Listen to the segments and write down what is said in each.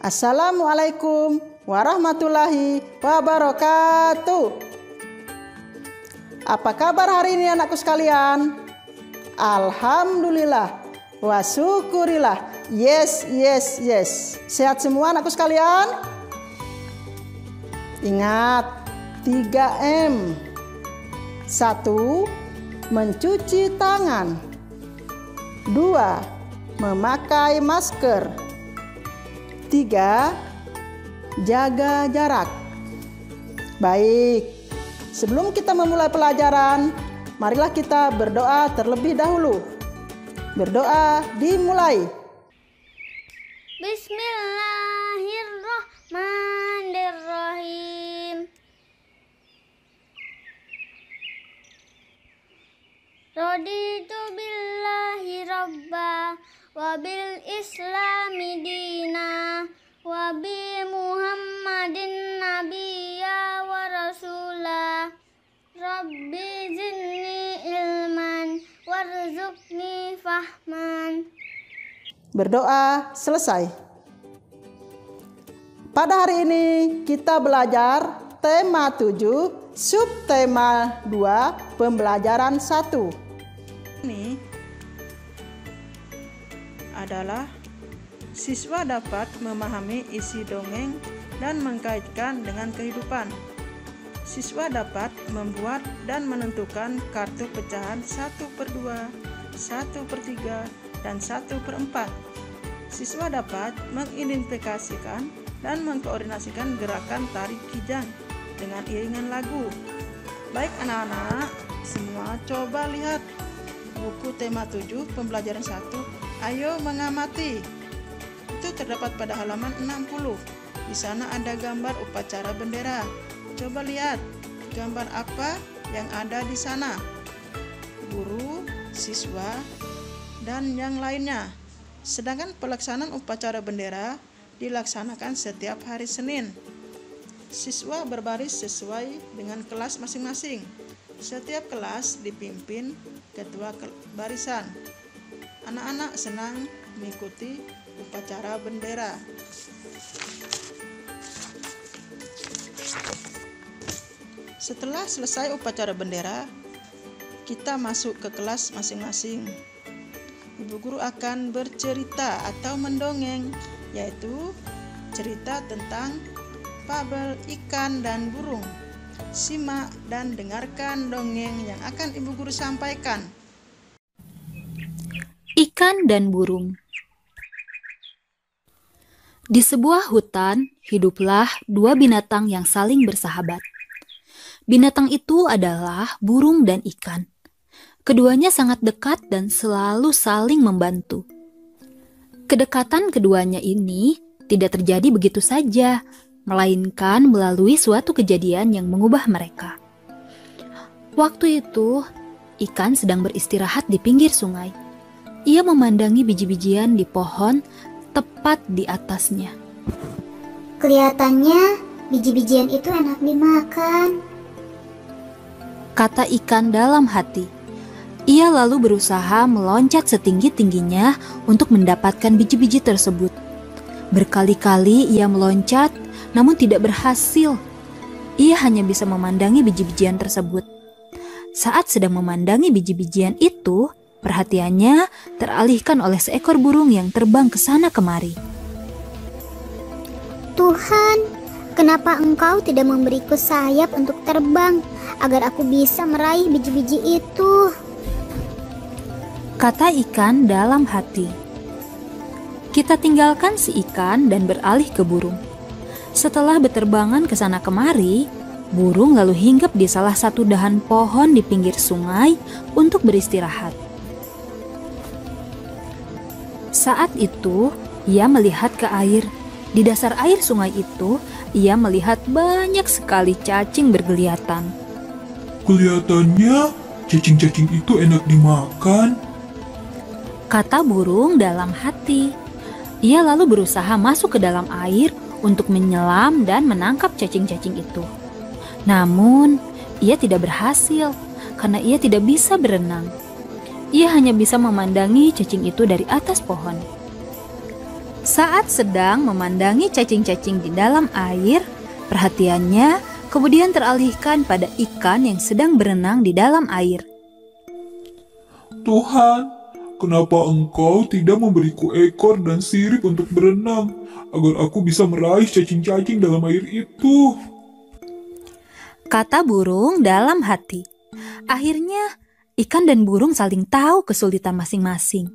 Assalamualaikum warahmatullahi wabarakatuh. Apa kabar hari ini anakku sekalian? Alhamdulillah wa syukurillah. Yes. Sehat semua anakku sekalian? Ingat 3M. 1. Mencuci tangan. 2. Memakai masker. 3. Jaga jarak. Baik, sebelum kita memulai pelajaran, marilah kita berdoa terlebih dahulu. Berdoa dimulai. Bismillahirrahmanirrahim. Raditu billahi rabba wa bil islami dina wa bi muhammadin nabiyya wa rasula. Rabbi zidni ilman warzuqni fahman. Berdoa selesai. Pada hari ini kita belajar tema 7, subtema 2, pembelajaran 1. Ini adalah siswa dapat memahami isi dongeng dan mengkaitkan dengan kehidupan. Siswa dapat membuat dan menentukan kartu pecahan 1/2, 1/3, dan 1/4. Siswa dapat mengidentifikasikan dan mengkoordinasikan gerakan tari kijang dengan iringan lagu. Baik anak-anak, semua coba lihat buku tema 7 pembelajaran 1. Ayo mengamati. Itu terdapat pada halaman 60. Di sana ada gambar upacara bendera. Coba lihat gambar apa yang ada di sana. Guru, siswa, dan yang lainnya. Sedangkan pelaksanaan upacara bendera dilaksanakan setiap hari Senin. Siswa berbaris sesuai dengan kelas masing-masing. Setiap kelas dipimpin ketua barisan. Anak-anak senang mengikuti upacara bendera. Setelah selesai upacara bendera, kita masuk ke kelas masing-masing. Ibu guru akan bercerita atau mendongeng, yaitu cerita tentang fabel ikan dan burung. Simak dan dengarkan dongeng yang akan ibu guru sampaikan. Ikan dan burung. Di sebuah hutan, hiduplah dua binatang yang saling bersahabat. Binatang itu adalah burung dan ikan. Keduanya sangat dekat dan selalu saling membantu. Kedekatan keduanya ini tidak terjadi begitu saja, melainkan melalui suatu kejadian yang mengubah mereka. Waktu itu, ikan sedang beristirahat di pinggir sungai. Ia memandangi biji-bijian di pohon tepat di atasnya. Kelihatannya biji-bijian itu enak dimakan, kata ikan dalam hati. Ia lalu berusaha meloncat setinggi-tingginya untuk mendapatkan biji-biji tersebut. Berkali-kali ia meloncat, namun tidak berhasil. Ia hanya bisa memandangi biji-bijian tersebut. Saat sedang memandangi biji-bijian itu, perhatiannya teralihkan oleh seekor burung yang terbang ke sana kemari. Tuhan, kenapa Engkau tidak memberiku sayap untuk terbang agar aku bisa meraih biji-biji itu? Kata ikan dalam hati. Kita tinggalkan si ikan dan beralih ke burung. Setelah berterbangan ke sana kemari, burung lalu hinggap di salah satu dahan pohon di pinggir sungai untuk beristirahat. Saat itu, ia melihat ke air. Di dasar air sungai itu, ia melihat banyak sekali cacing bergeliatan. Kelihatannya cacing-cacing itu enak dimakan, kata burung dalam hati. Ia lalu berusaha masuk ke dalam air untuk menyelam dan menangkap cacing-cacing itu. Namun, ia tidak berhasil karena ia tidak bisa berenang. Ia hanya bisa memandangi cacing itu dari atas pohon. Saat sedang memandangi cacing-cacing di dalam air, perhatiannya kemudian teralihkan pada ikan yang sedang berenang di dalam air. Tuhan, kenapa Engkau tidak memberiku ekor dan sirip untuk berenang, agar aku bisa meraih cacing-cacing dalam air itu? Kata burung dalam hati. Akhirnya, ikan dan burung saling tahu kesulitan masing-masing.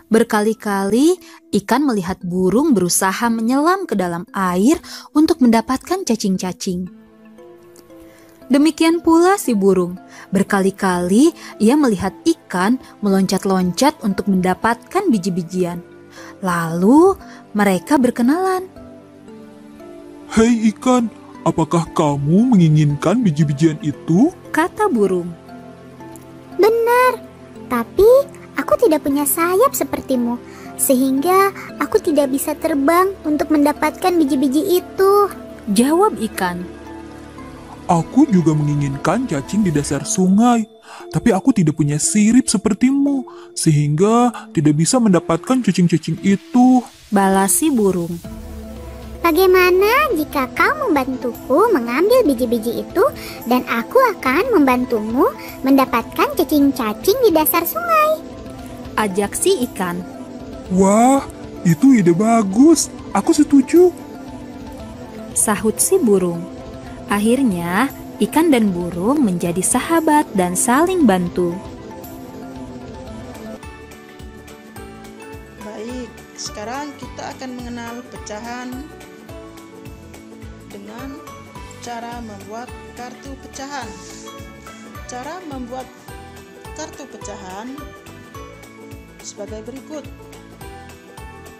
Berkali-kali, ikan melihat burung berusaha menyelam ke dalam air untuk mendapatkan cacing-cacing. Demikian pula si burung. Berkali-kali ia melihat ikan meloncat-loncat untuk mendapatkan biji-bijian. Lalu mereka berkenalan. Hei ikan, apakah kamu menginginkan biji-bijian itu? Kata burung. Benar, tapi aku tidak punya sayap sepertimu, sehingga aku tidak bisa terbang untuk mendapatkan biji-biji itu. Jawab ikan. Aku juga menginginkan cacing di dasar sungai, tapi aku tidak punya sirip sepertimu, sehingga tidak bisa mendapatkan cacing-cacing itu. Balas si burung. Bagaimana jika kau membantuku mengambil biji-biji itu dan aku akan membantumu mendapatkan cacing-cacing di dasar sungai? Ajak si ikan. Wah, itu ide bagus. Aku setuju. Sahut si burung. Akhirnya, ikan dan burung menjadi sahabat dan saling bantu. Baik, sekarang kita akan mengenal pecahan dengan cara membuat kartu pecahan. Cara membuat kartu pecahan sebagai berikut.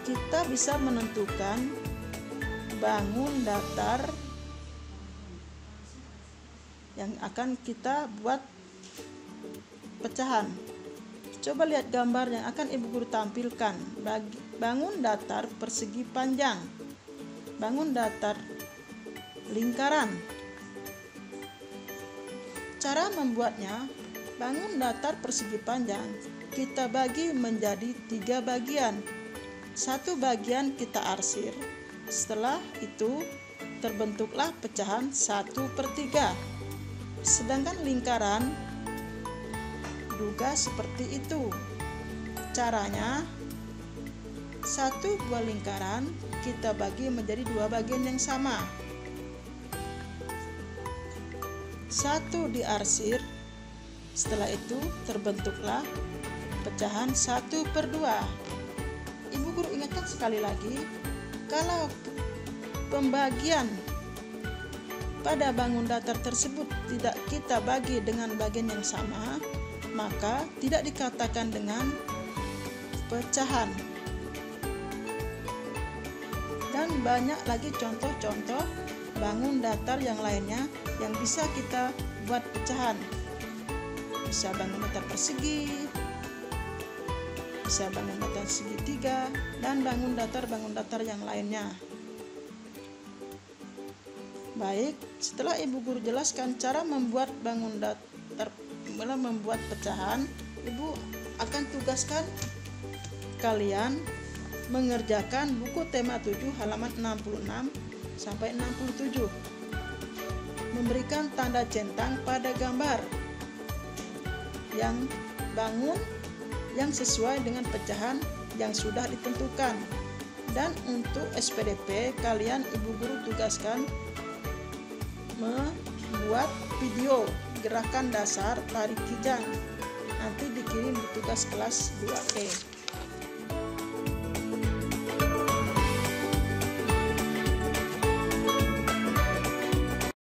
Kita bisa menentukan bangun datar yang akan kita buat pecahan. Coba lihat gambar yang akan Ibu Guru tampilkan. Bangun datar persegi panjang, bangun datar lingkaran. Cara membuatnya, bangun datar persegi panjang kita bagi menjadi 3 bagian. 1 bagian kita arsir. Setelah itu terbentuklah pecahan 1/3. Sedangkan lingkaran juga seperti itu. Caranya, 1 buah lingkaran kita bagi menjadi 2 bagian yang sama. 1 diarsir. Setelah itu terbentuklah pecahan 1/2. Ibu Guru ingatkan sekali lagi, kalau pembagian pada bangun datar tersebut tidak kita bagi dengan bagian yang sama, maka tidak dikatakan dengan pecahan. Dan banyak lagi contoh-contoh bangun datar yang lainnya yang bisa kita buat pecahan. Bisa bangun datar persegi, bisa bangun datar segitiga, dan bangun datar yang lainnya. Baik, setelah Ibu Guru jelaskan cara membuat bangun datar, membuat pecahan, Ibu akan tugaskan kalian mengerjakan buku tema 7 halaman 66 sampai 67. Memberikan tanda centang pada gambar yang bangun yang sesuai dengan pecahan yang sudah ditentukan. Dan untuk SPDP, kalian Ibu Guru tugaskan membuat video gerakan dasar tarik kijang. Nanti dikirim di tugas kelas 2E.